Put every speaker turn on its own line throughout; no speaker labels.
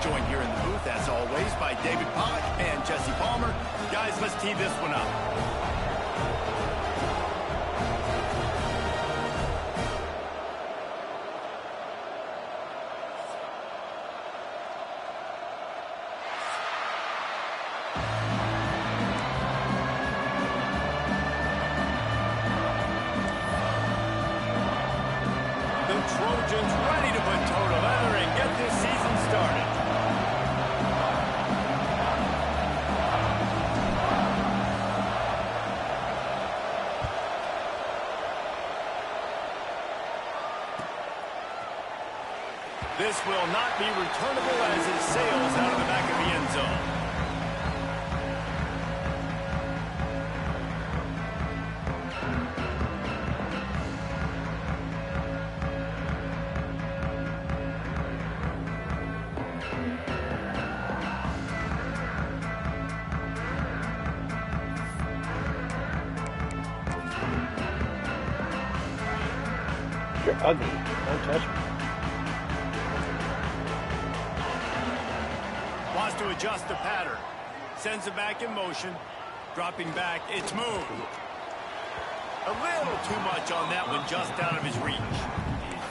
joined here in the booth, as always, by David Pollock and Jesse Palmer. Guys, let's tee this one up. Trojans ready to put toe to leather and get this season started. This will not be returnable as it sails out of the back of the end zone.
You're ugly. Don't touch me.
Wants to adjust the pattern. Sends it back in motion. Dropping back. It's moved. A little too much on that one, just out of his reach.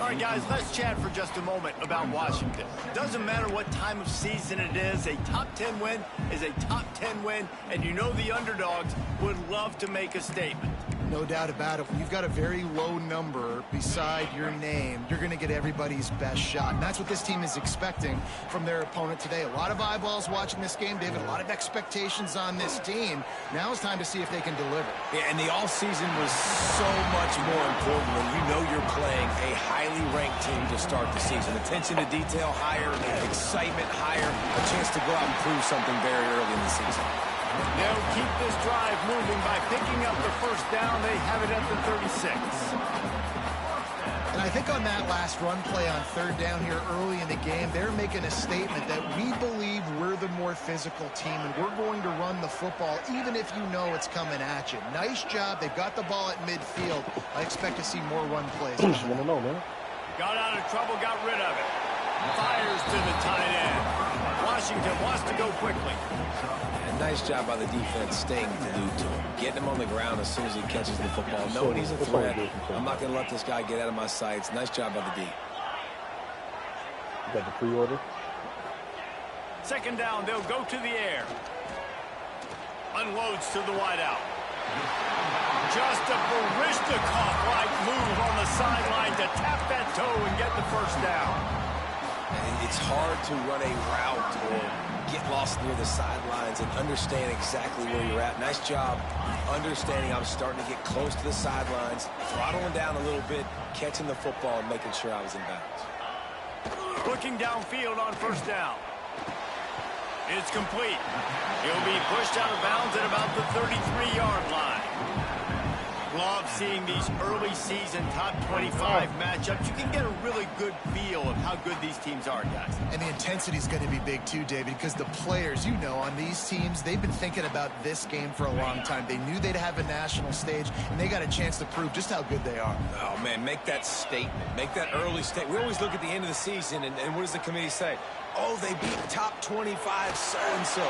All right, guys, let's chat for just a moment about Washington. Doesn't matter what time of season it is, a top 10 win is a top 10 win, and you know the underdogs would love to make a statement.
No doubt about it. When you've got a very low number beside your name, you're going to get everybody's best shot. And that's what this team is expecting from their opponent today. A lot of eyeballs watching this game, David. A lot of expectations on this team. Now it's time to see if they can deliver.
Yeah, and the offseason was so much more important when you know you're playing a highly ranked team to start the season. Attention to detail higher, excitement higher, a chance to go out and prove something very early in the season.
They'll keep this drive moving by picking up the first down. They have it at the 36.
And I think on that last run play on third down here early in the game, they're making a statement that we believe we're the more physical team and we're going to run the football even if you know it's coming at you. Nice job. They've got the ball at midfield. I expect to see more run plays.
I just want to know, man.
Got out of trouble, got rid of it. Fires to the tight end. Washington wants to go quickly.
Nice job by the defense staying glued to him. Getting him on the ground as soon as he catches the football. Knowing he's a threat. I'm not going to let this guy get out of my sights. Nice job by the D.
You got the pre-order.
Second down, they'll go to the air. Unloads to the wideout. Just a Barishnikov-like move on the sideline to tap that toe and get the first down.
It's hard to run a route or get lost near the sidelines and understand exactly where you're at. Nice job understanding I was starting to get close to the sidelines, throttling down a little bit, catching the football and making sure I was in bounds.
Looking downfield on first down. It's complete. He'll be pushed out of bounds at about the 33-yard line. Love seeing these early season top 25 matchups. You can get a really good feel of how good these teams are, guys.
And the intensity is going to be big too, David, because the players, you know, on these teams, they've been thinking about this game for a long time. They knew they'd have a national stage, and they got a chance to prove just how good they are.
Oh, man, make that statement. Make that early statement. We always look at the end of the season, and what does the committee say? Oh, they beat top 25 so-and-so.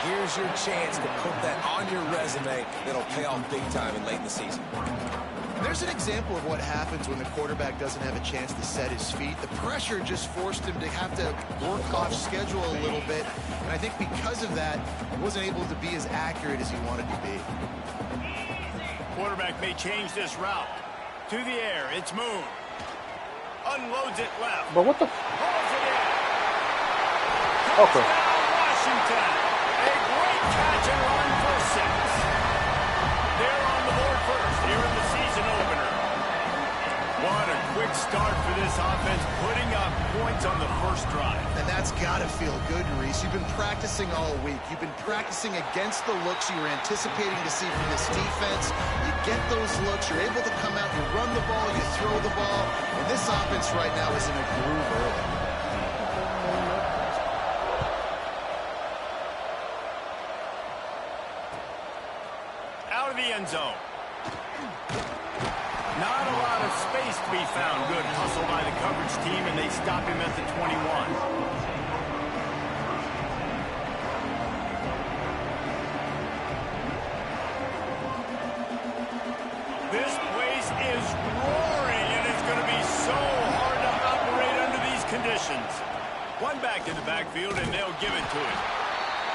Here's your chance to put that on your resume that'll pay off big time and late in the season.
And there's an example of what happens when the quarterback doesn't have a chance to set his feet. The pressure just forced him to have to work off schedule a little bit. And I think because of that, he wasn't able to be as accurate as he wanted to be.
Quarterback may change this route. To the air, it's Moon. Unloads it left.
But what the?
Pulls it in.
Okay.
Touchdown, Washington. A great catch and run for 6. They're on the board first here in the season opener. What a quick start for this offense, putting up points on the first drive.
And that's got to feel good, Reese. You've been practicing all week. You've been practicing against the looks you were anticipating to see from this defense. You get those looks. You're able to come out. You run the ball. You throw the ball. And this offense right now is in a groove early.
Out of the end zone. Not a lot of space to be found. Good hustle by the coverage team, and they stop him at the 21. One back in the backfield, and they'll give it to him.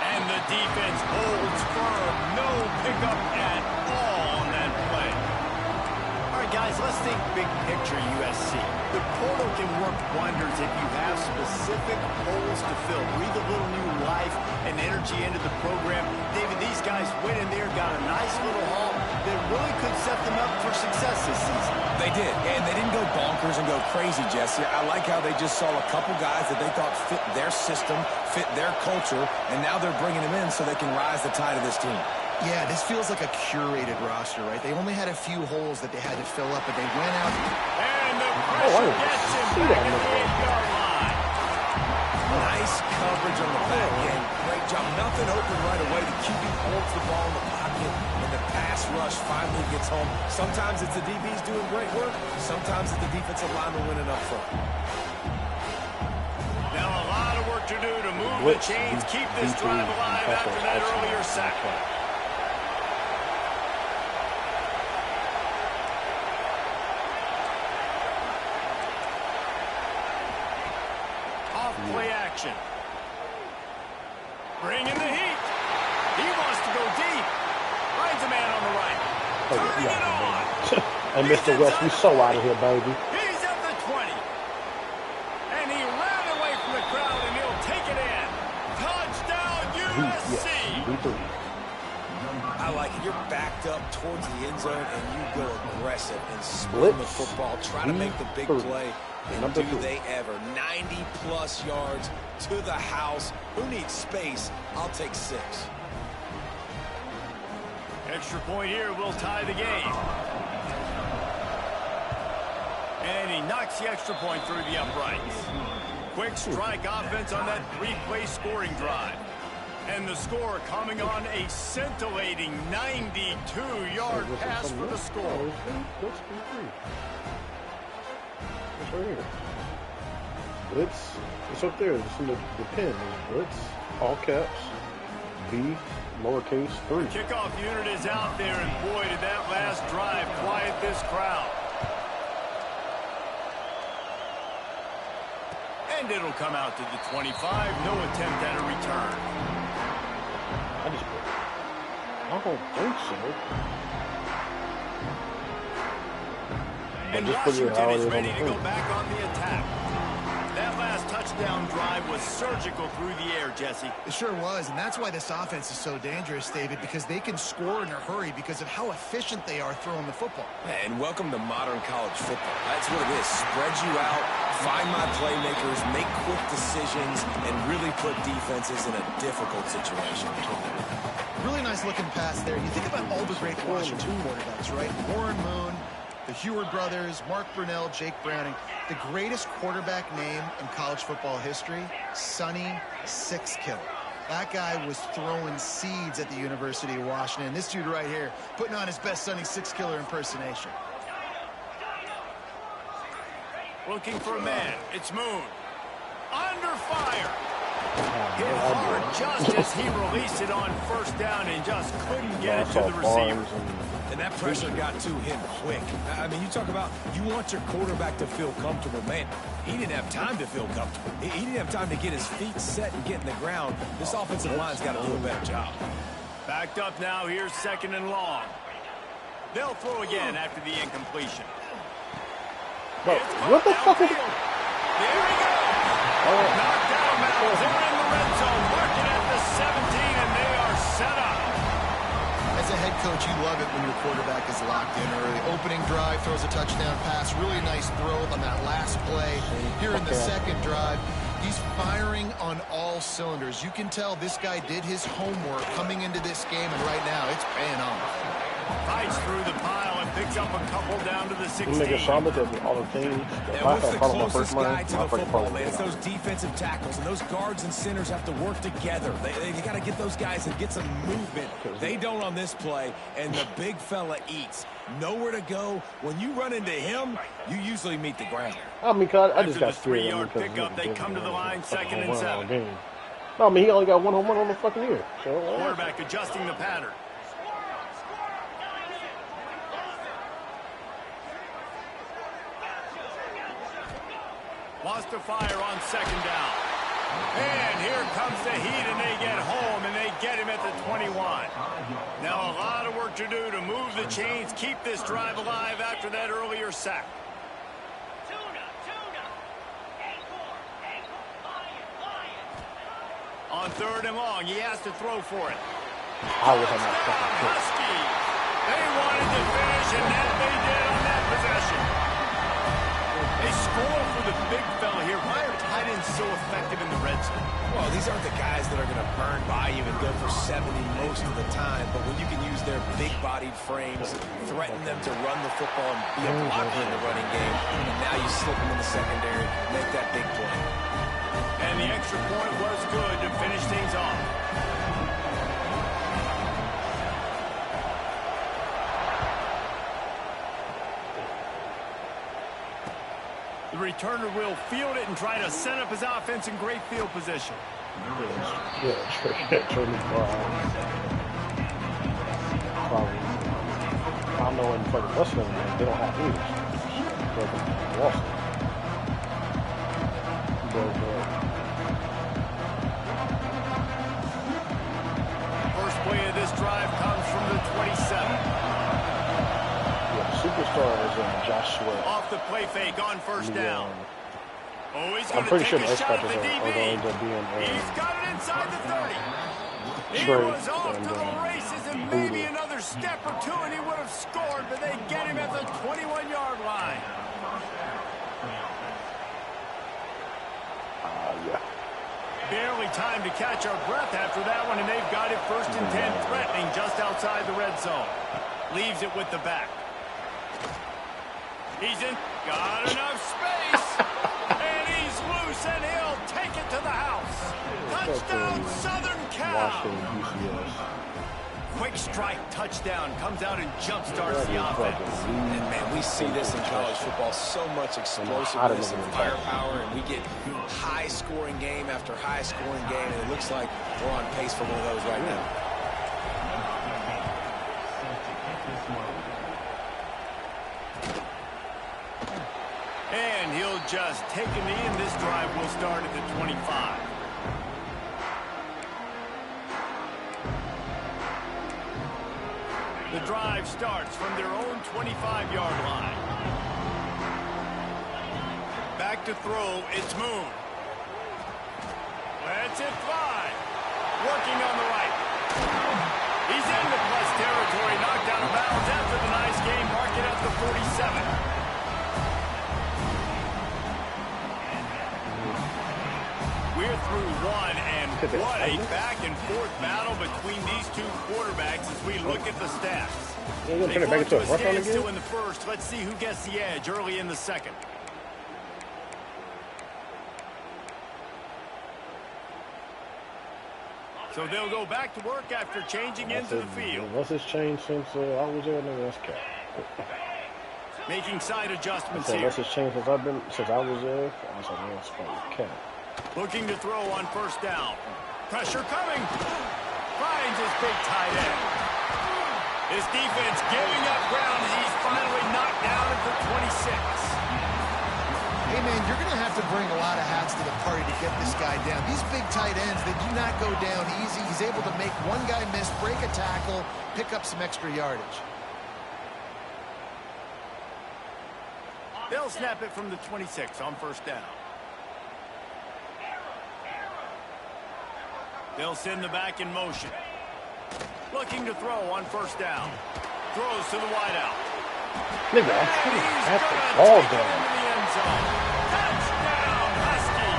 And the defense holds firm. No pickup at all on that play. All right, guys, let's think big picture USC. The portal can work wonders if you have specific holes to fill. Breathe a little new life and energy into the program. David, these guys went in there, got a nice little haul that really could set them up for success this season.
They did, and they didn't go bonkers and go crazy, Jesse. I like how they just saw a couple guys that they thought fit their system, fit their culture, and now they're bringing them in so they can rise the tide of this team.
Yeah, this feels like a curated roster, right? They only had a few holes that they had to fill up, but they went out.
And the pressure gets him back at the 8-yard line.
Nice coverage on the back end. Great job. Nothing open right away. The QB holds the ball in the pocket, and the pass rush finally gets home. Sometimes it's the DBs doing great work. Sometimes it's the defensive lineman winning up front.
Now a lot of work to do to move the chains, keep this drive alive after that earlier sack. Play action. Bringing the heat. He wants to go deep. Finds a man on the right. Turning it on.
And Mr. West, we so out of here, baby.
He's at the 20. And he ran away from the crowd, and he'll take it in. Touchdown, USC.
Yes,
I like it. You're backed up towards the end zone, and you go aggressive and split the football. Try to make the big play. And do they ever. 90-plus yards to the house. Who needs space? I'll take 6.
Extra point here will tie the game. And he knocks the extra point through the uprights. Quick strike offense on that 3-play scoring drive. And the score coming on a scintillating 92-yard pass for the score.
It's right here. Blitz. It's up there. It's in the pin. Blitz. All caps. B. Lowercase 3.
Kickoff unit is out there, and boy, did that last drive quiet this crowd. And it'll come out to the 25. No attempt at a return.
I don't think so.
And Washington is ready to go back on the attack. That last touchdown drive was surgical through the air, Jesse.
It sure was, and that's why this offense is so dangerous, David, because they can score in a hurry because of how efficient they are throwing the football.
And welcome to modern college football. That's what it is. Spread you out, find my playmakers, make quick decisions, and really put defenses in a difficult situation.
Really nice looking pass there. You think about all the great Washington quarterbacks, right? Warren Moon, the Heward brothers, Mark Brunell, Jake Browning. The greatest quarterback name in college football history, Sonny Sixkiller. That guy was throwing seeds at the University of Washington. This dude right here, putting on his best Sonny Sixkiller impersonation.
Looking for a man. It's Moon. Under fire. Hit hard just as he released it on first down and just couldn't get it to the receiver.
And that pressure got to him quick. I mean, you talk about you want your quarterback to feel comfortable. Man, he didn't have time to feel comfortable. He didn't have time to get his feet set and get in the ground. This offensive line's got to do a better job.
Backed up now. Here's 2nd and long. They'll throw again after the incompletion.
But what the fuck is it?
There he goes. Knocked out of bounds. They're in the red zone. Marking at the 17, and they are set up.
As a head coach, you love it when your quarterback is locked in early. Opening drive, throws a touchdown pass. Really nice throw on that last play. Here in the second drive, he's firing on all cylinders. You can tell this guy did his homework coming into this game, and right now it's paying off.
Fights through the pile and picks up a couple down to the 16.
And
what's the closest guy to the football, man? It's those defensive tackles, and those guards and centers have to work together. They got to get those guys and get some movement. They don't on this play, and the big fella eats. Nowhere to go. When you run into him, you usually meet the ground.
I mean, I just got
scared. 3-yard pickup, they come to the line, 2nd and 7.
No, I mean, he only got 1 home run on the fucking year. So,
quarterback adjusting the pattern. Wants to fire on 2nd down. here comes the heat, and they get home, and they get him at the 21. Now a lot of work to do to move the chains, keep this drive alive after that earlier sack. On 3rd and long, he has to throw for it.
I was on that fucking kick.
Husky. They wanted to finish, and that they did on that possession. They score for the big fella here. Why are tight ends so effective in the red zone?
Well, these aren't the guys that are going to burn by you and go for 70 most of the time, but when you can use their big-bodied frames, threaten them to run the football and be a blocker in the running game, and now you slip them in the secondary, make that big play.
And the extra point was good to finish things off. The returner will field it and try to set up his offense in great field position.
Yeah, Trinity probably. I don't know in fucking wrestling, they don't have these.
First play of this drive comes from the 27.
Superstar is Josh Sweat.
Off the play fake on 1st down. Oh, he's
I'm
going
pretty
to
sure
take
the
a shot at the
X-Factors are going to be in
He's got it inside the 30. He was off to the races and maybe another step or two and he would have scored, but they get him at the 21-yard line.
Yeah.
Barely time to catch our breath after that one, and they've got it 1st and 10, threatening just outside the red zone. Leaves it with the back. He's in, got enough space, and he's loose, and he'll take it to the house. Touchdown, Southern Cal. Quick strike touchdown, comes out and jump-starts the offense.
And, man, we see this in college football, so much explosiveness and firepower, and we get high-scoring game after high-scoring game, and it looks like we're on pace for one of those right now.
And he'll just take a knee, and this drive will start at the 25. The drive starts from their own 25-yard line. Back to throw, it's Moon. Lets it fly. Working on the right. He's in the plus territory, knocked out of bounds after the nice game, mark it at the 47. We're through one, and what a back-and-forth battle between these two quarterbacks as we look at the stats.
They're going to turn it back into a
standstill in the first. Let's see who gets the edge early in the second. So they'll go back to work after changing into the field.
What's this changed since I was there? No, that's cap.
Making side adjustments here.
What's this changed since I was there? I was like, man, it's fucking cap.
Looking to throw on 1st down. Pressure coming. Finds his big tight end. His defense giving up ground as he's finally knocked down at the 26.
Hey, man, you're going to have to bring a lot of hats to the party to get this guy down. These big tight ends, they do not go down easy. He's able to make one guy miss, break a tackle, pick up some extra yardage.
They'll snap it from the 26 on 1st down. They'll send the back in motion. Looking to throw on 1st down. Throws to the wideout.
Nigga, I'm trying to have the ball down.
Touchdown, Husky.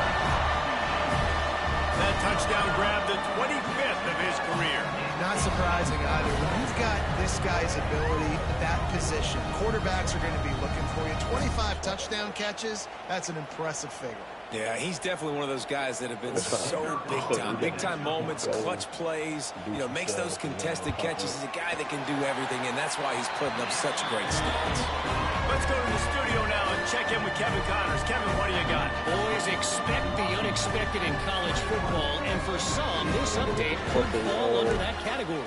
That touchdown grabbed the 25th of his career.
Not surprising either. When you've got this guy's ability at that position, quarterbacks are going to be looking for you. 25 touchdown catches, that's an impressive figure.
Yeah, he's definitely one of those guys that have been so big time. Big time moments, clutch plays, makes those contested catches. He's a guy that can do everything, and that's why he's putting up such great stats.
Let's go to the studio now and check in with Kevin Connors. Kevin, what do you got?
Boys, expect the unexpected in college football, and for some, this update could fall under that category.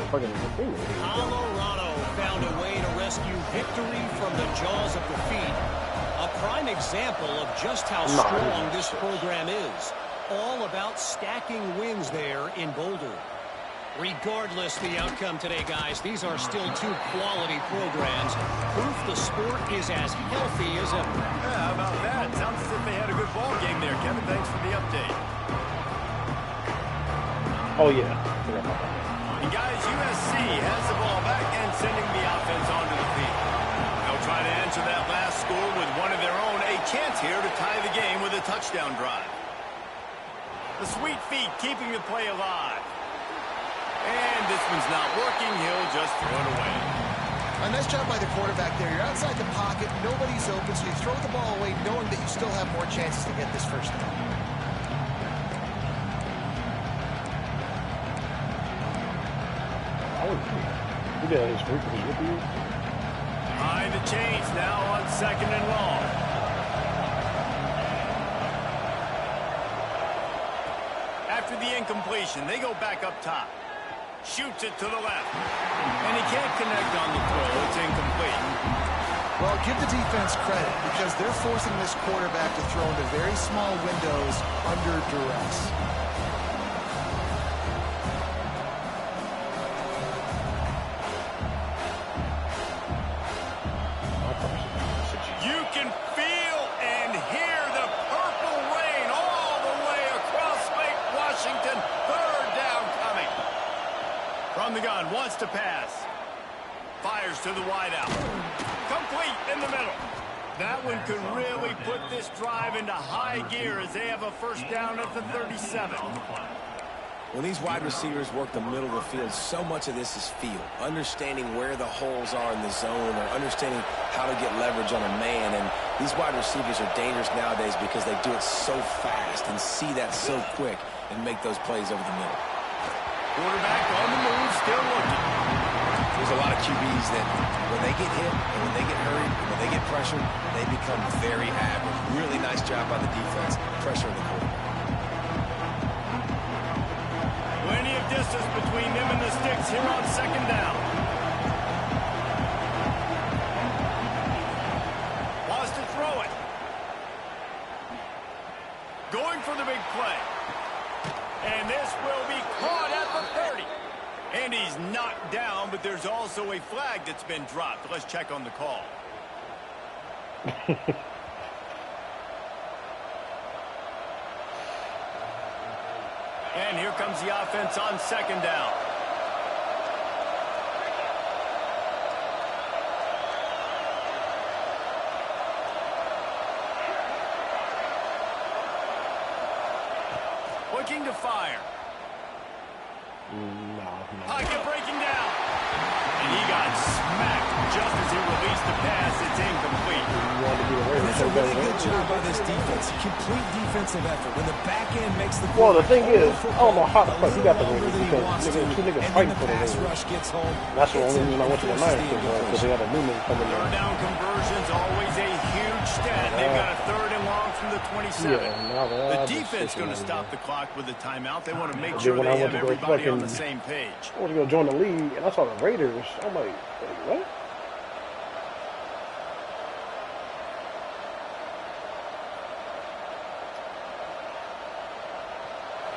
Colorado found a way to rescue victory from the jaws of defeat. A prime example of just how strong this program is. all about stacking wins there in Boulder. Regardless the outcome today, guys, these are still two quality programs. Proof the sport is as healthy as ever.
Yeah, how about that? Sounds as if they had a good ball game there. Kevin, thanks for the update.
Oh, yeah.
And guys, USC has the ball back and sending the offense onto the field. They'll try to answer that last score with one of their own. A chance here to tie the game with a touchdown drive. The sweet feet keeping the play alive. And this one's not working. He'll just throw it away.
A nice job by the quarterback there. You're outside the pocket. Nobody's open, so you throw the ball away knowing that you still have more chances to get this first down.
Look at his rookie.
Behind the chains now on 2nd and long. After the incompletion, they go back up top. Shoots it to the left. And he can't connect on the throw. It's incomplete.
Well, give the defense credit because they're forcing this quarterback to throw into very small windows under duress.
You can feel and hear the purple rain all the way across Lake Washington. 3rd down coming. From the gun, wants to pass. Fires to the wideout. Complete in the middle. That one could really put this drive into high gear as they have a first down at the 37.
When these wide receivers work the middle of the field, so much of this is feel. Understanding where the holes are in the zone or understanding how to get leverage on a man. And these wide receivers are dangerous nowadays because they do it so fast and see that so quick and make those plays over the middle.
Quarterback on the move, still looking.
There's a lot of QBs that when they get hit and when they get hurried and when they get pressured, they become very average. Really nice job by the defense, pressuring the quarterback.
Plenty of distance between them and the sticks here on 2nd down. Wants to throw it. Going for the big play. And this will be caught at the 30. And he's knocked down, but there's also a flag that's been dropped. Let's check on the call. And here comes the offense on 2nd down. Looking to fire. Pocket breaking down. And he got smacked just as he released the pass. It's incomplete.
And that's a really good job by this defense. Complete defensive effort. When the back end makes the
Well, the thing is, I don't know how the fuck he got the ring because two niggas fighting for the
pass
ring.
rush gets home.
That's the only reason I went to the Niners because they had a new man coming in.
3rd down conversion's always a huge stat. They've got a 3rd and long from the 27. The defense going to stop the clock with a timeout. They want to make sure they have everybody on the same page.
I was going to join the league, and I saw the Raiders. I'm like, wait, what?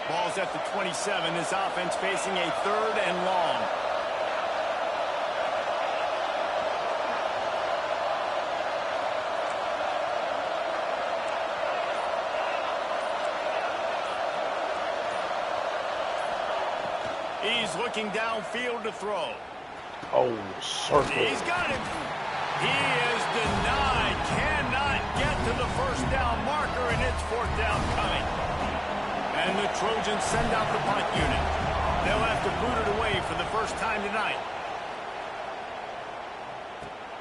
Ball's at the 27. This offense facing a 3rd and long. He's looking downfield to throw.
Oh, circle.
He's got it. He is denied. Cannot get to the first down marker, and it's 4th down coming. And the Trojans send out the punt unit. They'll have to boot it away for the first time tonight.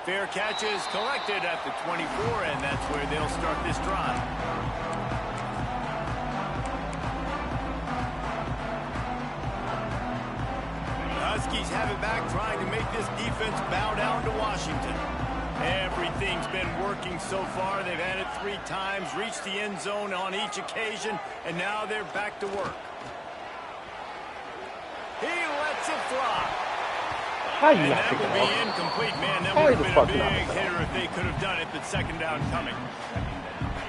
Fair catch is collected at the 24, and that's where they'll start this drive. Huskies have it back, trying to make this defense bow down to Washington. Everything's been working so far. They've had it 3 times, reached the end zone on each occasion, and now they're back to work. He lets it fly.
How you
And
not
that
picking
would be
up?
incomplete, man. That
How
would have
the
been
fuck
a
not?
big hitter if they could have done it, but 2nd down coming.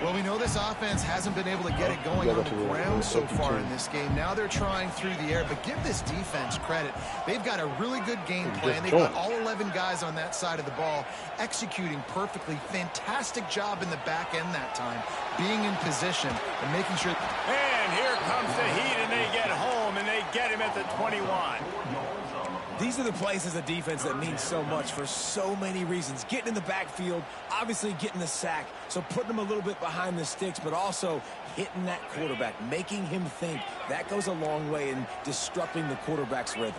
Well, we know this offense hasn't been able to get it going on the ground so far in this game. Now they're trying through the air, but give this defense credit. They've got a really good game plan. They've got all 11 guys on that side of the ball executing perfectly. Fantastic job in the back end that time, being in position and making sure.
And here comes the Heat, and they get home, and they get him at the 21.
These are the plays as a defense that mean so much for so many reasons. Getting in the backfield, obviously getting the sack, so putting them a little bit behind the sticks, but also hitting that quarterback, making him think. That goes a long way in disrupting the quarterback's rhythm.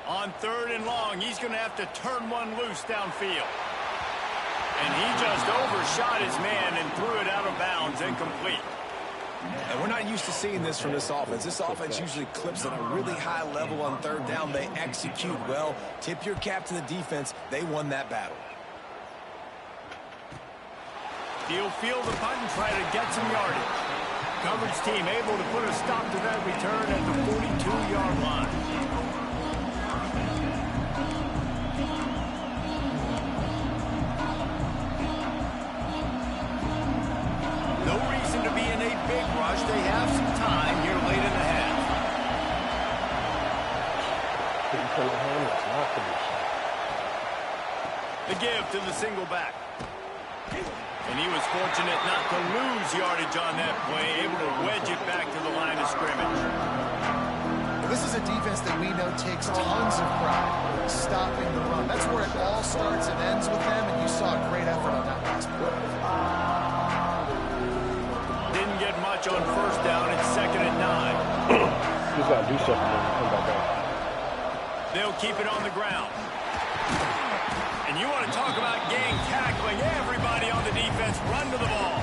On 3rd and long, he's going to have to turn one loose downfield. And he just overshot his man and threw it out of bounds, incomplete.
And we're not used to seeing this from this offense. This offense usually clips at a really high level on 3rd down. They execute well. Tip your cap to the defense. They won that battle.
He'll field the punt and try to get some yardage. Coverage team able to put a stop to that return at the 42-yard line. No reason to be in a big rush. They have some time here late in the half. The give to the single back. And he was fortunate not to lose yardage on that play, able to wedge it back to the line of scrimmage.
This is a defense that we know takes tons of pride stopping the run. That's where it all starts and ends with them, and you saw a great effort on that last play.
Didn't get much on 1st down. It's 2nd and 9.
He's got to do something and come back out.
They'll keep it on the ground. And you want to talk about gang tackling. Everybody on the defense run to the ball.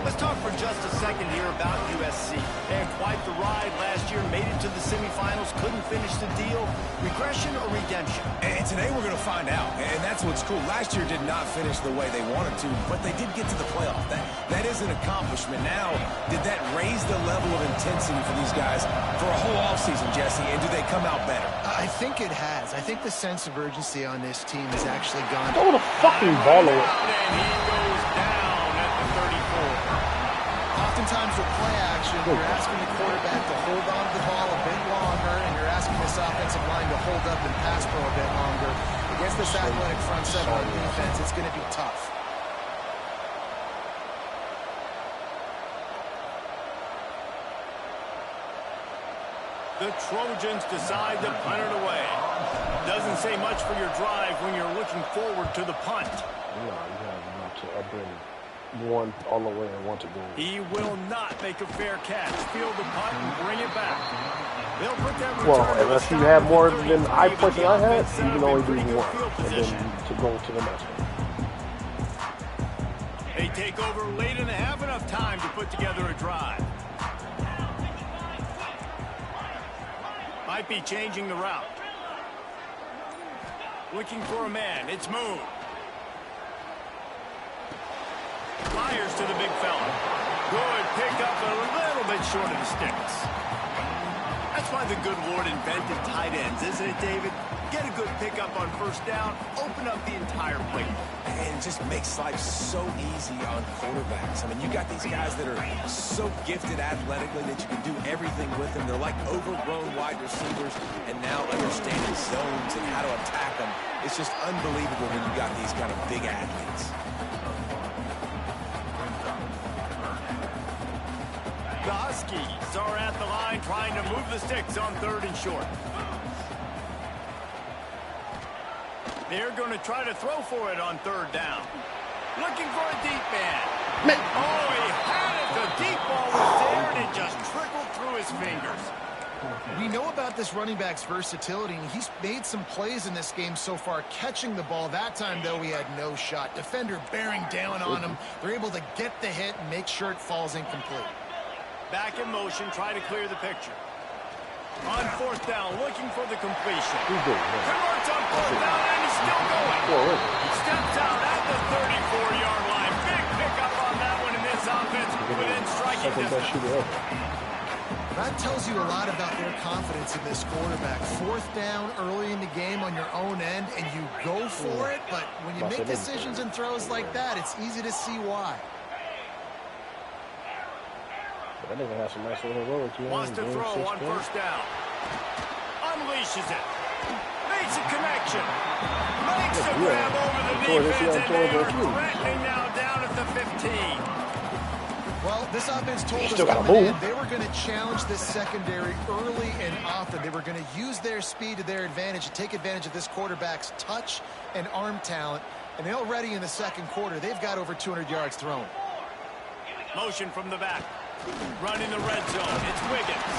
Let's talk for just a second here about USC. They had quite the ride last year, made it to the semifinals, couldn't finish the deal. Regression or redemption?
And today we're going to find out. And that's what's cool. Last year did not finish the way they wanted to, but they did get to the playoff. That is an accomplishment. Now, did that raise the level of intensity for these guys for a whole offseason, Jesse? And do they come out better?
I think it has. I think the sense of urgency on this team has actually gone.
Throw the fucking ball away.
And he goes down at the 34.
Oftentimes with play action, you're asking the quarterback to hold on to the ball a bit longer, and you're asking this offensive line to hold up and pass pro a bit longer. Against this athletic front seven on defense, it's going to be tough.
The Trojans decide to punt it away. Doesn't say much for your drive when you're looking forward to the punt.
No, you have not to up in one all the way and one to go.
He will not make a fair catch. Field the punt and bring it back. They'll put that return
Well, unless you have more than I
points
points than I had, you can only do one, and then to go to the next one.
They take over late and have enough time to put together a drive. Might be changing the route. Looking for a man. It's Moon. Fires to the big fella. Good pick up a little bit short of the sticks. That's why the good Lord invented tight ends, isn't it, David? Get a good pickup on 1st down, open up the entire plate.
And it just makes life so easy on quarterbacks. I mean, you got these guys that are so gifted athletically that you can do everything with them. They're like overgrown wide receivers, and now understanding zones and how to attack them. It's just unbelievable when you got these kind of big athletes.
The Huskies are at the line trying to move the sticks on 3rd and short. They're going to try to throw for it on 3rd down. Looking for a deep man. Oh, he had it. The deep ball was there, and it just trickled through his fingers.
We know about this running back's versatility, and he's made some plays in this game so far catching the ball. That time, though, he had no shot. Defender bearing down on him. They're able to get the hit and make sure it falls incomplete.
Back in motion, try to clear the picture. On 4th down, looking for the completion. Converts on 4th down, and he's still going. Steps out at the 34-yard line. Big pickup on that one in this offense within striking distance.
That tells you a lot about their confidence in this quarterback. 4th down early in the game on your own end, and you go for it, but when you make decisions and throws like that, it's easy to see why.
That nigga has some nice little roads, man.
Wants to throw on 1st down. Unleashes it. Makes a connection. Makes the grab over the defense, and they are threatening now down at the 15.
Well, this offense told us coming in they were going to challenge this secondary early and often. They were going to use their speed to their advantage and take advantage of this quarterback's touch and arm talent. And already in the 2nd quarter, they've got over 200 yards thrown.
Motion from the back. Running the red zone. It's Wiggins.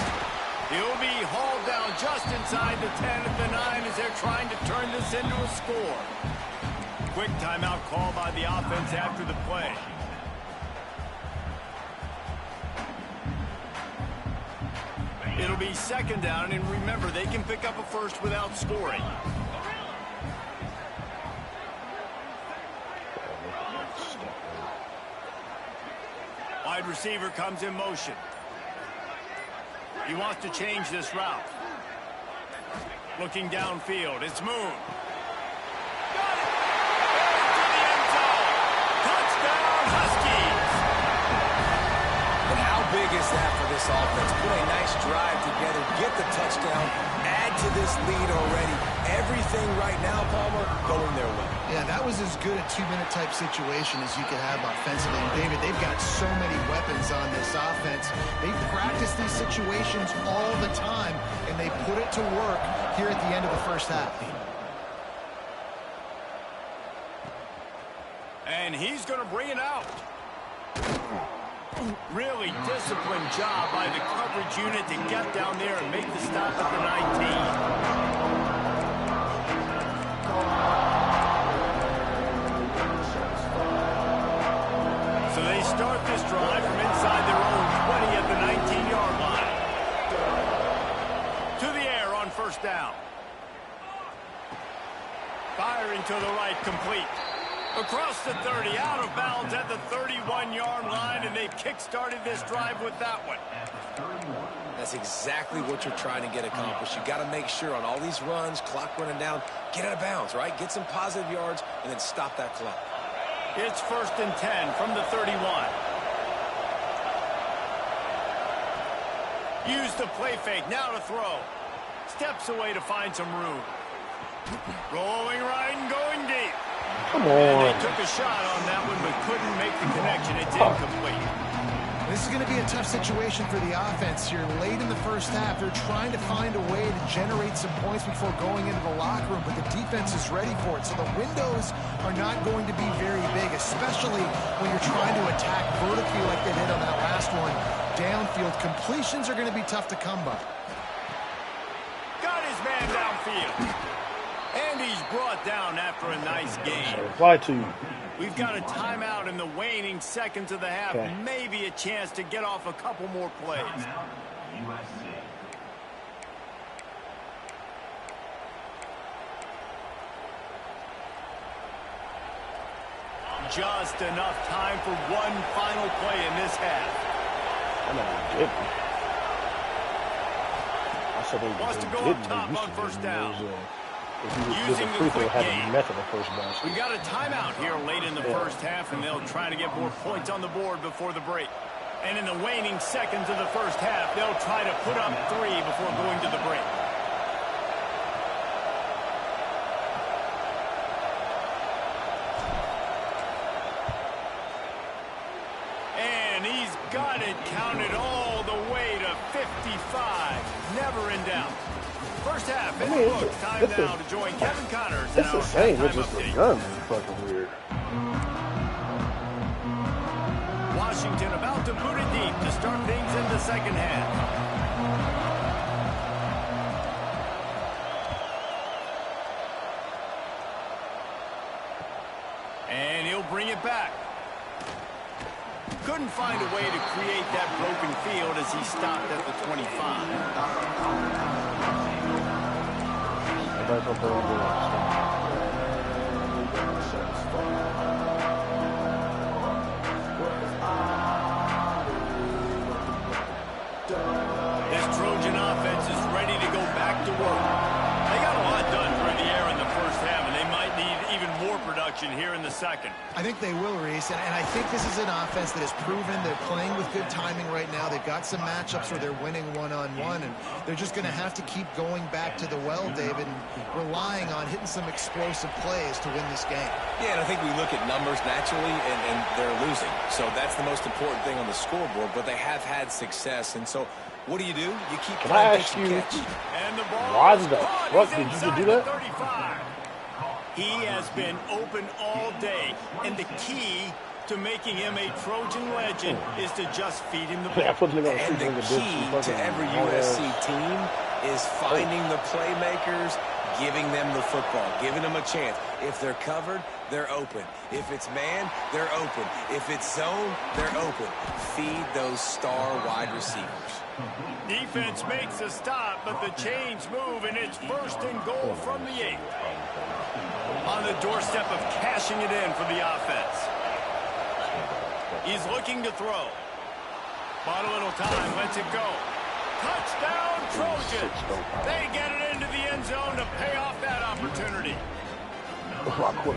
He'll be hauled down just inside the 10 at the 9 as they're trying to turn this into a score. Quick timeout call by the offense after the play. It'll be 2nd down, and remember, they can pick up a first without scoring. Wide receiver comes in motion. He wants to change this route. Looking downfield, it's Moon. Got it! To the end zone. Touchdown, Huskies!
And how big is that for this offense? Put a nice drive together, get the touchdown, add to this lead already. Everything right now, Palmer, going their way.
Yeah, that was as good a 2-minute type situation as you could have offensively. And David, they've got so many weapons on this offense. They practice these situations all the time, and they put it to work here at the end of the 1st half.
And he's going to bring it out. Really disciplined job by the coverage unit to get down there and make the stop at the 19. So they start this drive from inside their own 20 at the 19-yard line. To the air on 1st down. Firing to the right, complete. Across the 30, out of bounds at the 31-yard line, and they've kick-started this drive with that one.
That's exactly what you're trying to get accomplished. You got to make sure on all these runs, clock running down, get out of bounds, right? Get some positive yards, and then stop that clock.
It's 1st and 10 from the 31. Use the play fake, now to throw. Steps away to find some room. Rolling right and going deep.
Come on.
And they took a shot on that one, but couldn't make the connection. It's incomplete.
This is going to be a tough situation for the offense here. Late in the 1st half, they're trying to find a way to generate some points before going into the locker room, but the defense is ready for it. So the windows are not going to be very big, especially when you're trying to attack vertically like they did on that last one. Downfield completions are going to be tough to come by.
Got his man downfield. And he's brought down after a nice game.
Reply to you.
We've got a timeout in the waning seconds of the half.
Okay.
Maybe a chance to get off a couple more plays. Just enough time for one final play in this half.
I know they didn't. I said they
Wants to go
didn't.
up top
They used
on
to
1st
do
down.
those, if you was
Using
a
the
free throw,
quick
had
game.
a method of first basket.
We've got a timeout here late in the 1st half, and they'll try to get more points on the board before the break. And in the waning seconds of the 1st half, they'll try to put up 3 before going to the break. And he's got it counted all the way to 55. Never in doubt. 1st half in the books. Time now to join Kevin Connors.
It's the same. It's just the gun is fucking weird.
Washington about to boot it deep to start things in the 2nd half. And he'll bring it back. Couldn't find a way to create that broken field as he stopped at the 25. back to work. They got a lot done through the air in the first half, and they might need even more production here in the second.
I think they will, Reese, and I think this is an offense that has proven they're playing with good timing right now. They've got some matchups where they're winning one-on-one, and they're just going to have to keep going back to the well, David, and relying on hitting some explosive plays to win this game.
Yeah, and I think we look at numbers naturally, and they're losing. So that's the most important thing on the scoreboard, but they have had success, and so what do? You keep playing pitch and catch.
And the ball
why the fuck did you do that?
35. He has been open all day, and the key to making him a Trojan legend is to just feed him the ball.
And the key to every USC team is finding the playmakers, giving them the football, giving them a chance. If they're covered, they're open. If it's man, they're open. If it's zone, they're open. Feed those star wide receivers.
Defense makes a stop, but the chains move, and it's 1st and goal from the 8. On the doorstep of cashing it in for the offense. He's looking to throw. Bought a little time, lets it go. Touchdown, Trojans. They get it into the end zone to pay off that opportunity.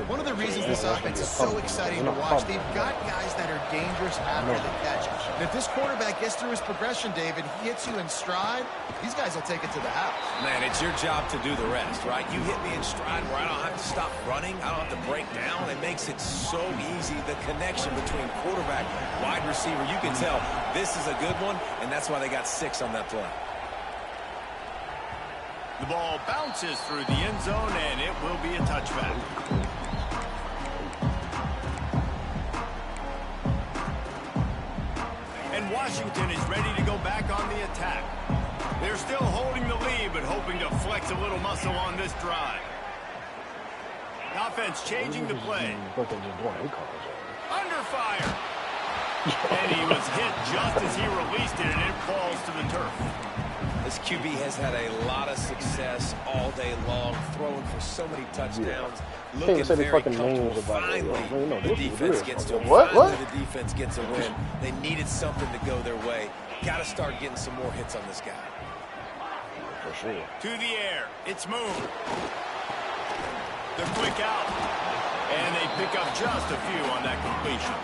One of the reasons this offense is so exciting to watch, they've got guys that are dangerous after the catch. And if this quarterback gets through his progression, David, he hits you in stride, these guys will take it to the house.
Man, it's your job to do the rest, right? You hit me in stride where I don't have to stop running. I don't have to break down. It makes it so easy. The connection between quarterback, wide receiver, you can tell this is a good one, and that's why they got 6 on that play.
The ball bounces through the end zone, and it will be a touchback. And Washington is ready to go back on the attack. They're still holding the lead, but hoping to flex a little muscle on this drive. The offense changing the play. Under fire. And he was hit just as he released it, and it falls to the turf.
This QB has had a lot of success all day long, throwing for so many touchdowns, looking very comfortable. Finally, the defense gets to him. Finally, the defense gets a win. They needed something to go their way. Got to start getting some more hits on this guy.
For sure.
To the air. It's moved. The quick out. And they pick up just a few on that completion.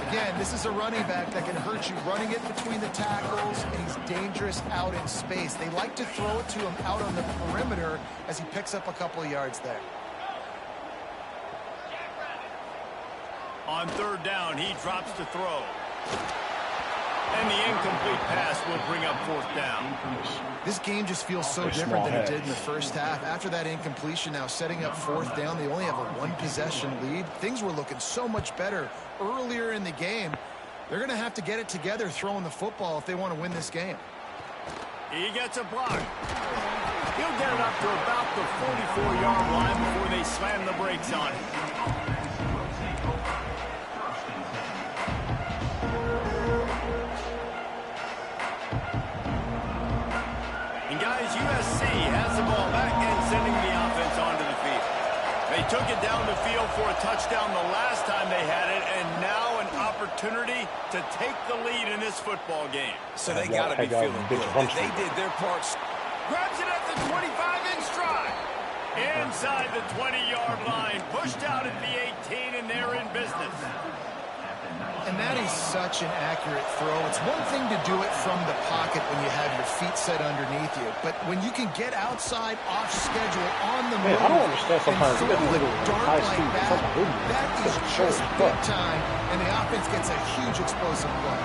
Again, this is a running back that can hurt you running it between the tackles, and he's dangerous out in space. They like to throw it to him out on the perimeter as he picks up a couple of yards there.
On 3rd down, he drops to throw. And the incomplete pass will bring up 4th down.
This game just feels so different than it did in the first half. After that incompletion, now setting up 4th down, they only have a 1-possession lead. Things were looking so much better earlier in the game. They're going to have to get it together throwing the football if they want to win this game.
He gets a block. He'll get it up to about the 44-yard line before they slam the brakes on it. USC has the ball back and sending the offense onto the field. They took it down the field for a touchdown the last time they had it, and now an opportunity to take the lead in this football game.
So they got to be feeling good. They did their part.
Grabs it at the 25 in stride. Inside the 20-yard line, pushed out at the 18, and they're in business.
And that is such an accurate throw. It's one thing to do it from the pocket when you have your feet set underneath you, but when you can get outside, off schedule, on the move,
I don't understand sometimes
and throw a dart like that is just big time, and the offense gets a huge explosive play.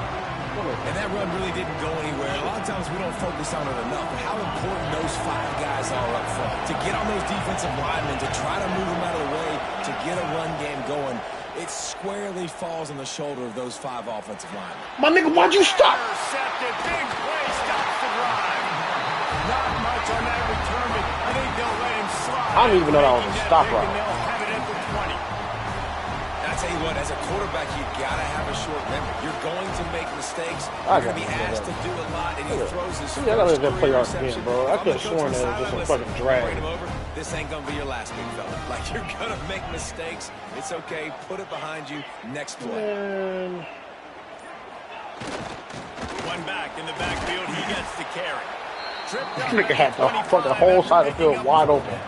And that run really didn't go anywhere. A lot of times we don't focus on it enough, but how important those 5 guys are up front. To get on those defensive linemen, to try to move them out of the way, to get a run game going, it squarely falls on the shoulder of those 5 offensive linemen.
My nigga, why'd you stop?
Intercepted. Big play stops the drive. Not much on that return, but I think they'll let him slide.
I don't even know that was a stop right.
They'll have it at the 20.
I tell you what, as a quarterback, you got to have a short memory. You're going to make mistakes. You're going to be asked to do a lot, and he throws his
I gotta let that play out again, bro. I could have sworn that was just a fucking drag.
This ain't going to be your last big fella. Like, you're going to make mistakes. It's okay. Put it behind you. Next play.
Man.
One back in the backfield. He gets the carry. tripped
This
up
nigga
at
had the
25
fucking whole side of the
after
field
picking
wide
up.
open.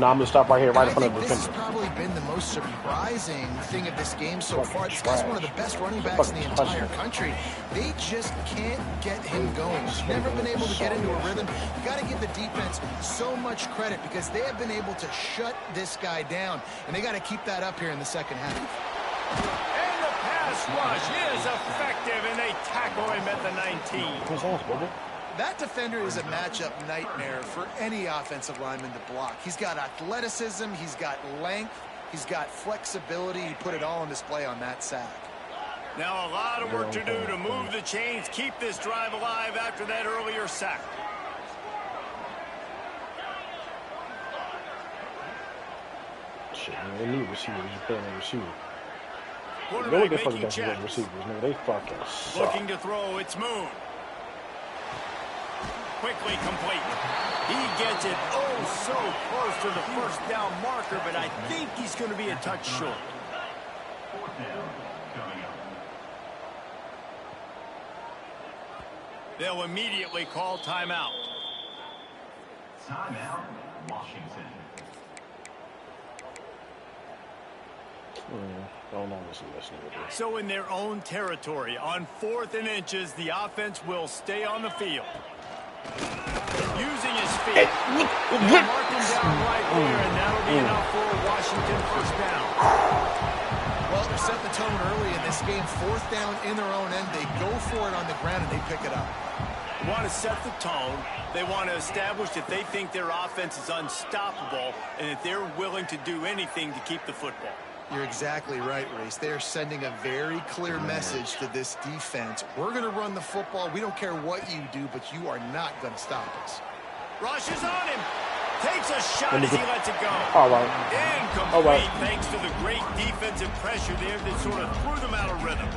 No, I'm gonna stop right here, right in
I
front of
think
the
this has
defender.
probably been the most surprising thing of this game so far. This guy's one of the best running
It's a
backs in the
fucking
entire
touchdown.
country. They just can't get him going. He's never been able to get into a rhythm. You got to give the defense so much credit because they have been able to shut this guy down, and they got to keep that up here in the second half.
And the pass rush is effective, and they tackle him at the 19.
What's that, brother?
That defender is a matchup nightmare for any offensive lineman to block. He's got athleticism, he's got length, he's got flexibility. He put it all on display on that sack.
Now a lot of work to do to move the chains, keep this drive alive after that earlier sack.
Shit, man, they need receivers. You play on the receiver. Go
Quarterback
with the fucking
making
defensive
checks.
receivers, nigga. They fucking suck.
Looking to throw, it's Moon. Quickly complete. He gets it oh so close to the first down marker, but I think he's going to be a touch short. They'll immediately call timeout.
Timeout, Washington.
Don't know this listening to this.
So in their own territory, on 4th and inches, the offense will stay on the field. Using his feet. They'll mark him down right there, and that'll be enough for a Washington first down.
Well, they're setting the tone early in this game. 4th down in their own end. They go for it on the ground, and they pick it up.
They want to set the tone. They want to establish that they think their offense is unstoppable and that they're willing to do anything to keep the football.
You're exactly right, Reese. They're sending a very clear message to this defense. We're going to run the football. We don't care what you do, but you are not going to stop us.
Rushes on him. Takes a shot as he lets it go.
All right.
Incomplete
All right.
thanks to the great defensive pressure there that sort of threw them out of rhythm.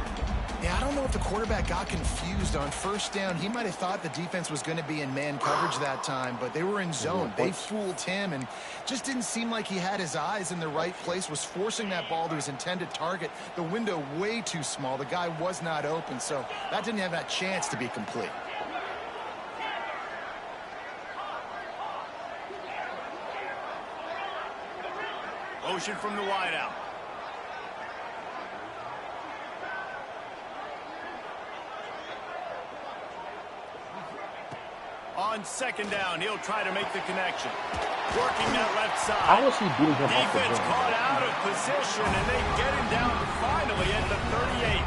Yeah, I don't know if the quarterback got confused on first down. He might have thought the defense was going to be in man coverage that time, but they were in zone. They fooled him and just didn't seem like he had his eyes in the right place, was forcing that ball to his intended target. The window way too small. The guy was not open, so that didn't have that chance to be complete.
Motion from the wideout. On 2nd down, he'll try to make the connection. Working that left side.
How was he beating him off the
Defense
ground?
caught out of position, and they get him down finally at the 38.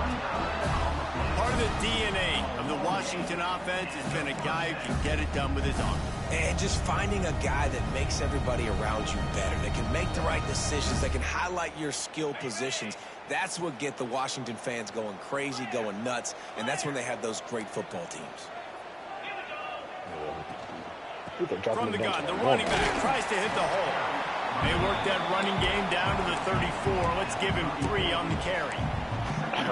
Part of the DNA of the Washington offense has been a guy who can get it done with his arm.
And just finding a guy that makes everybody around you better, that can make the right decisions, that can highlight your skill positions. That's what get the Washington fans going crazy, going nuts, and that's when they have those great football teams.
From the gun, the running back tries to hit the hole. They work that running game down to the 34. Let's give him 3 on the carry.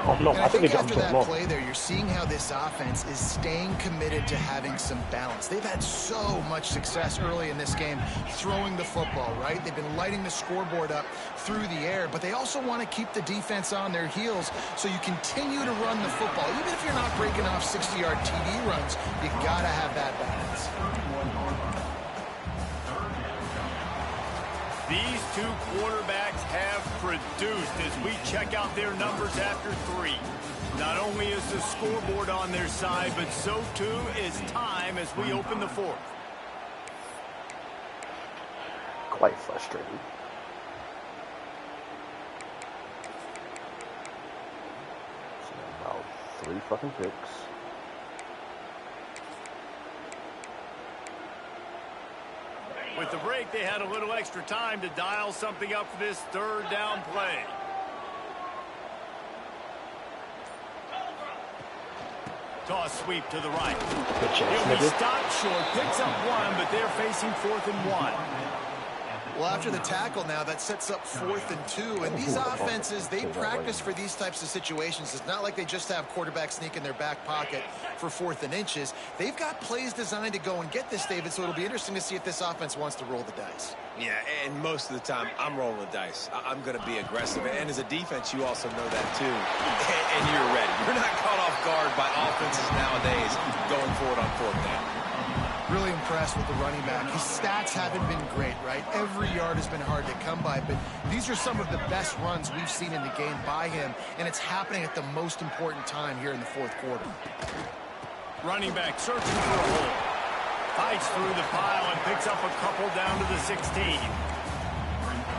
Oh, no,
And
I think they dropped
after
him
that
long.
play there, you're seeing how this offense is staying committed to having some balance. They've had so much success early in this game throwing the football, right? They've been lighting the scoreboard up through the air, but they also want to keep the defense on their heels, so you continue to run the football. Even if you're not breaking off 60-yard TD runs, you got to have that balance.
These two quarterbacks have produced as we check out their numbers after 3. Not only is the scoreboard on their side, but so too is time as we open the 4th.
Quite frustrated. So about 3 fucking picks.
With the break, they had a little extra time to dial something up for this 3rd down play. Toss sweep to the right.
Good chance,
He'll be
nigga.
stopped short, picks up 1, but they're facing 4th and 1.
Well, after the tackle now, that sets up 4th and 2. And these offenses, they practice for these types of situations. It's not like they just have quarterback sneak in their back pocket for 4th and inches. They've got plays designed to go and get this, David, so it'll be interesting to see if this offense wants to roll the dice.
Yeah, and most of the time, I'm rolling the dice. I'm going to be aggressive. And as a defense, you also know that, too. And you're ready. You're not caught off guard by offenses nowadays going for it on 4th down.
Really impressed with the running back. His stats haven't been great, right? Every yard has been hard to come by, but these are some of the best runs we've seen in the game by him, and it's happening at the most important time here in the fourth quarter.
Running back searching for a hole. Fights through the pile and picks up a couple down to the 16.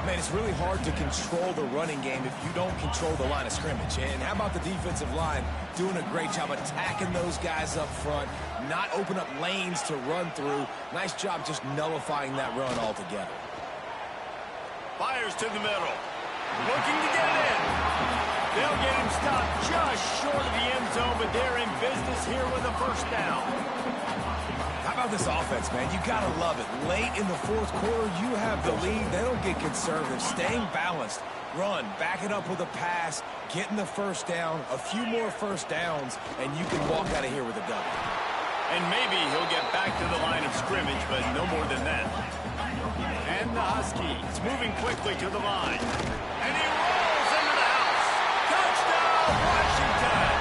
Man, it's really hard to control the running game if you don't control the line of scrimmage. And how about the defensive line doing a great job attacking those guys up front, not open up lanes to run through. Nice job just nullifying that run altogether.
Fires to the middle. Looking to get in. They'll get him stopped just short of the end zone, but they're in business here with a first down.
How about this offense, man? You got to love it. Late in the fourth quarter, you have the lead. They don't get conservative. Staying balanced. Run, back it up with a pass, getting the first down, a few more first downs, and you can walk out of here with a W.
And maybe he'll get back to the line of scrimmage, but no more than that. And the Huskies moving quickly to the line. And he rolls into the house. Touchdown, Washington!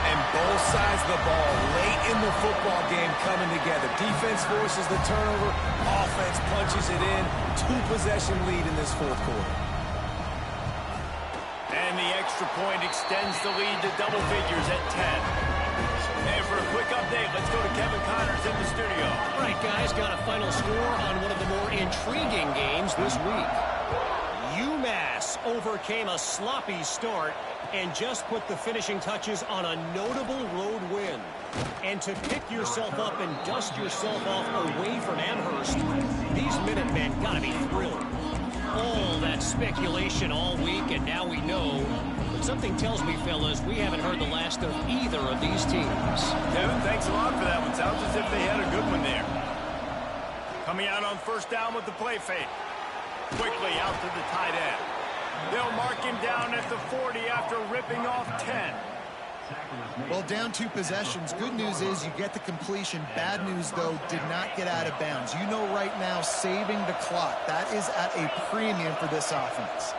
And both sides of the ball late in the football game coming together. Defense forces the turnover. Offense punches it in. 2-possession lead in this fourth quarter.
And the extra point extends the lead to double figures at 10. And for a quick update, let's go to Kevin Connors in the studio.
All right, guys, got a final score on one of the more intriguing games this week. UMass overcame a sloppy start and just put the finishing touches on a notable road win. And to pick yourself up and dust yourself off away from Amherst, these Minutemen got to be thrilled. All that speculation all week, and now we know. But something tells me, fellas, we haven't heard the last of either of these teams.
Kevin, thanks a lot for that one. Sounds as if they had a good one there. Coming out on first down with the play fake. Quickly out to the tight end. They'll mark him down at the 40 after ripping off 10.
Well, down 2 possessions. Good news is you get the completion. Bad news, though, did not get out of bounds. You know right now, saving the clock. That is at a premium for this offense.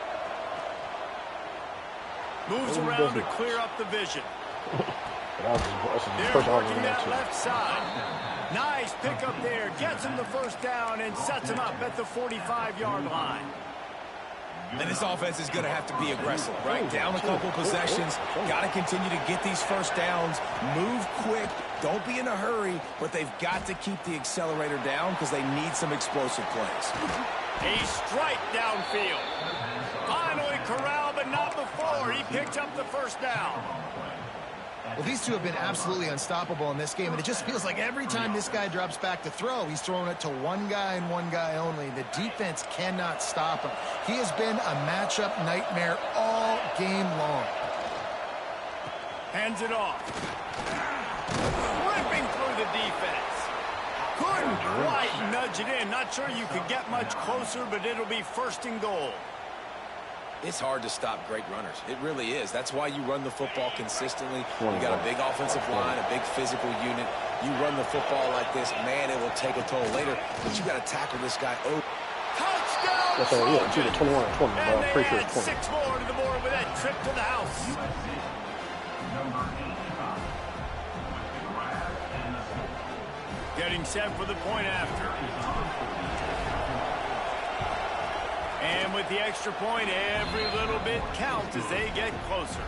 Moves around to clear up the vision.
They're
working that left side. Nice pickup there. Gets him the first down and sets him up at the 45-yard line.
And this offense is going to have to be aggressive, right? Down a couple possessions. Got to continue to get these first downs. Move quick. Don't be in a hurry, but they've got to keep the accelerator down because they need some explosive plays.
A strike downfield. Finally corralled, but not before. He picked up the first down.
Well, these two have been absolutely unstoppable in this game, and it just feels like every time this guy drops back to throw, he's throwing it to one guy and one guy only. The defense cannot stop him. He has been a matchup nightmare all game long.
Hands it off. Ripping through the defense. Couldn't quite nudge it in. Not sure you could get much closer, but it'll be first and goal.
It's hard to stop great runners. It really is. That's why you run the football consistently. You got a big offensive line, a big physical unit. You run the football like this, man, it will take a toll later. But you got to tackle this guy. Oh,
touchdown!
That's all, yeah, it's either 21 or 20, but I'm pretty sure it's 20.
6 more to the board with that trip to the house. Getting set for the point after. And with the extra point, every little bit counts as they get closer.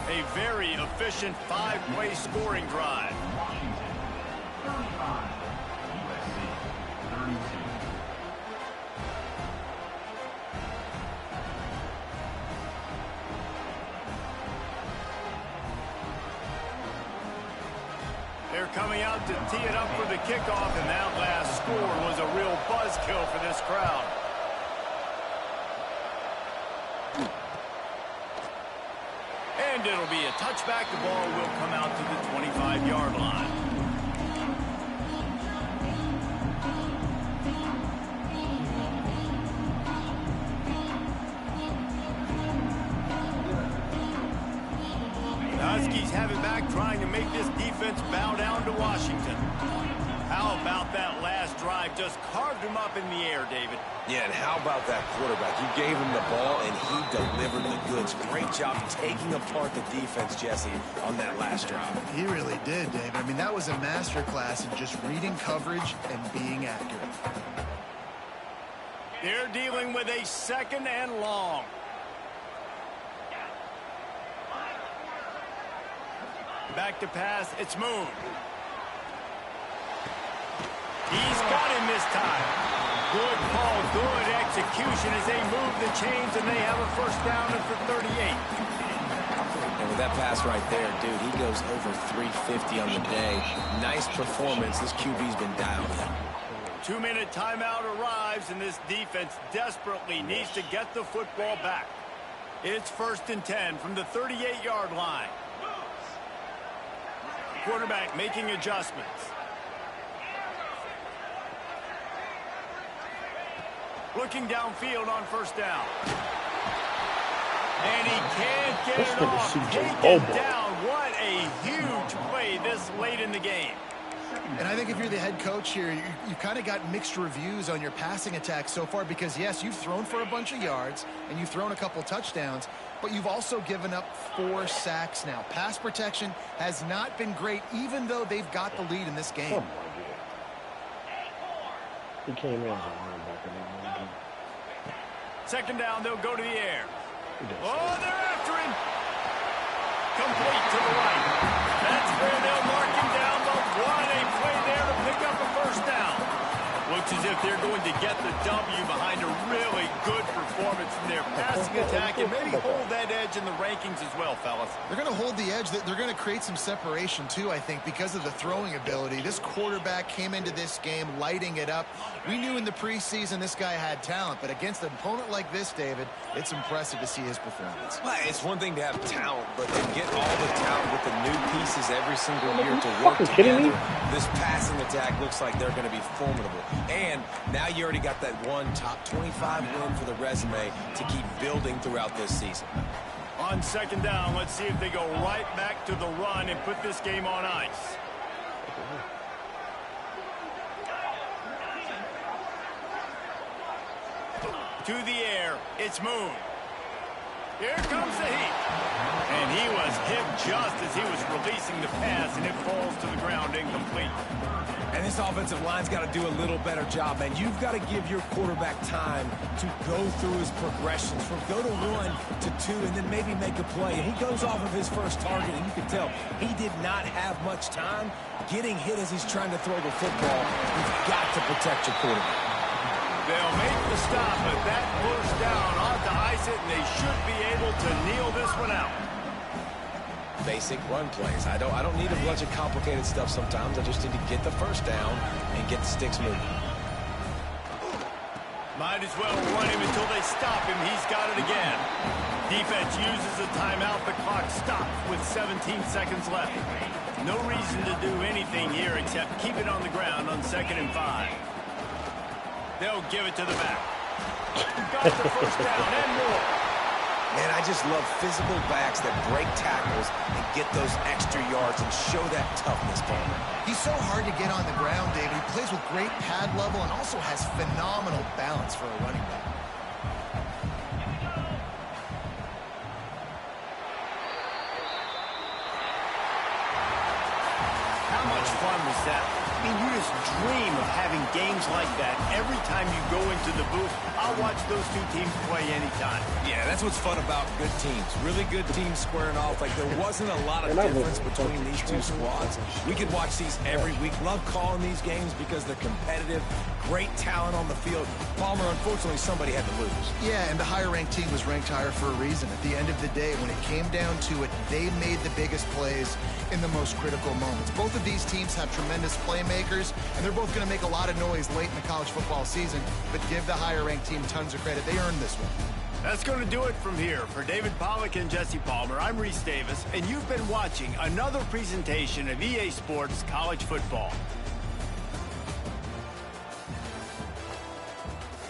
A very efficient 5-play scoring drive. They're coming out to tee it up for the kickoff, and that last score was a real buzzkill for this crowd. And it'll be a touchback. The ball will come out to the 25-yard line. The Huskies have it back, trying to make this defense bow down to Washington. How about that last drive? Just carved him up in the air, David.
Yeah, and how about that quarterback? You gave him the ball, and he delivered the goods. Great job taking apart the defense, Jesse, on that last drive.
He really did, David. I mean, that was a masterclass in just reading coverage and being accurate.
They're dealing with a 2nd and long. Back to pass. It's Moon. He's got him this time. Good call, good execution as they move the chains, and they have a 1st down and for 38.
And with that pass right there, dude, he goes over 350 on the day. Nice performance. This QB's been dialed in.
2-minute timeout arrives, and this defense desperately needs to get the football back. It's 1st and 10 from the 38-yard line. Quarterback making adjustments. Looking downfield on 1st down. And he can't get it off. Taken down. What a huge play this late in the game.
And I think if you're the head coach here, you kind of got mixed reviews on your passing attack so far because, yes, you've thrown for a bunch of yards and you've thrown a couple touchdowns, but you've also given up 4 sacks now. Pass protection has not been great, even though they've got the lead in this game.
Come on, dude. He came in as a linebacker.
2nd down, they'll go to the air. Oh, they're after him. Complete to the right. That's where they'll mark him down. But what a play there to pick up a 1st down. Looks as if they're going to get the W behind a really good performance from their passing attack and maybe hold that edge in the rankings as well, fellas.
They're going to hold the edge. They're going to create some separation, too, I think, because of the throwing ability. This quarterback came into this game lighting it up. We knew in the preseason this guy had talent, but against an opponent like this, David, it's impressive to see his performance.
Well, it's one thing to have talent, but to get all the talent with the new pieces every single year to work together, this passing attack looks like they're going to be formidable. And now you already got that one top 25 win for the resume to keep building throughout this season.
On 2nd down, let's see if they go right back to the run and put this game on ice. To the air, it's Moon. Here comes the heat. And he was hit just as he was releasing the pass, and it falls to the ground incomplete.
And this offensive line's got to do a little better job, man. You've got to give your quarterback time to go through his progressions from go to 1 to 2 and then maybe make a play. And he goes off of his first target, and you can tell he did not have much time getting hit as he's trying to throw the football. You've got to protect your quarterback.
They'll make the stop, but that 1st down ought to ice it, and they should be able to kneel this one out.
Basic run plays. I don't need a bunch of complicated stuff sometimes. I just need to get the 1st down and get the sticks moving.
Might as well run him until they stop him. He's got it again. Defense uses a timeout. The clock stops with 17 seconds left. No reason to do anything here except keep it on the ground on 2nd and 5. They'll give it to the back. Got the 1st down and more.
Man, I just love physical backs that break tackles and get those extra yards and show that toughness, Palmer.
He's so hard to get on the ground, David. He plays with great pad level and also has phenomenal balance for a running back.
How much fun was that? I mean, you just dream of having games like that every time you go into the booth. I'll watch those two teams play anytime.
Yeah, that's what's fun about good teams. Really good teams squaring off. Like, there wasn't a lot of difference between these two squads. We could watch these every week. Love calling these games because they're competitive. Great talent on the field. Palmer, unfortunately, somebody had to lose.
Yeah, and the higher-ranked team was ranked higher for a reason. At the end of the day, when it came down to it, they made the biggest plays in the most critical moments. Both of these teams have tremendous playmakers, and they're both going to make a lot of noise late in the college football season, but give the higher-ranked team tons of credit. They earned this one.
That's going to do it from here. For David Pollack and Jesse Palmer, I'm Reese Davis, and you've been watching another presentation of EA Sports College Football.